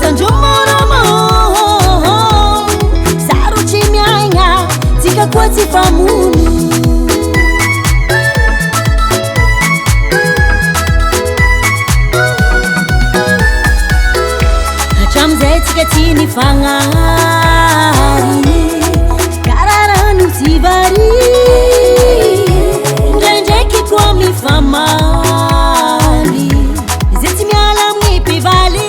sanjomoromo sarotsy miaigna tsika koa tsy famono hatramizay tsika tsy nifagnary kararano tsy vari ndraindraiky koa mifamaly zay tsy miala amin'ny mpivaly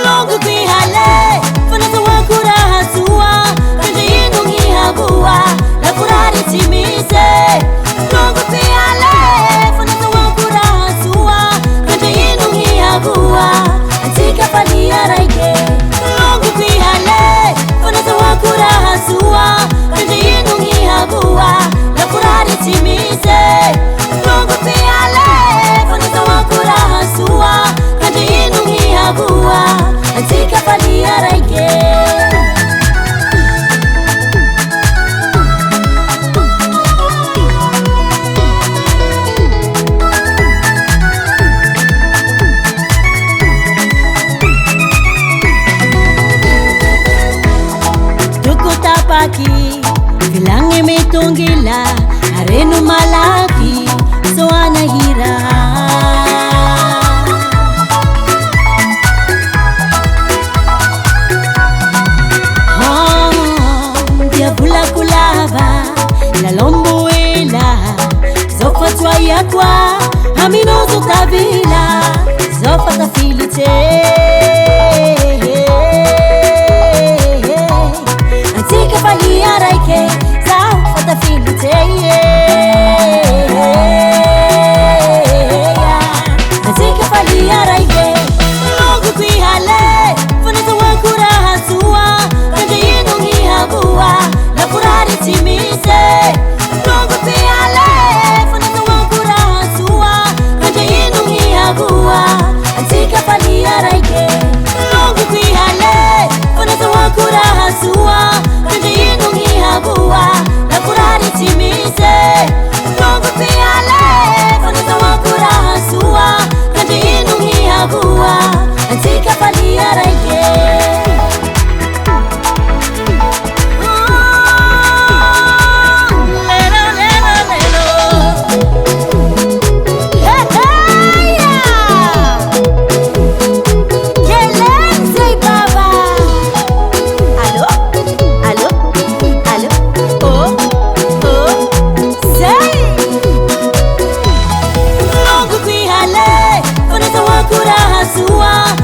longoko ihale fanazahoako raha soa kandre ino gny haboa lakorary tsy misy longoko ihale fanazahoako raha soa kandre ino gny haboa antsika falia raike longoko ihale fanazahoako raha soa kandre ino gny haboa lakorary tsy misy longoko ihale fanazahoako raha soa kandre ino gny haboa antsika falia raike tukutapaki bilangi mitungila arenu malaki soana hira dia bula kulava la lombuela zofa twayakwa amino zotavila zofa tafilite antika falia raike zao fatafilite antika falia raike longoko ihale fanazahoako raha soa kandre ino gny haboa lakorary tsy misy longoko ihale fanazahoako raha soa kandre ino gny haboa antika falia raike longoko ihale fanazahoako raha soa kandre ino gny haboa lakorary tsy misy longoko ihale fanazahoako raha soa kandre ino gny haboa antika falia raike Sua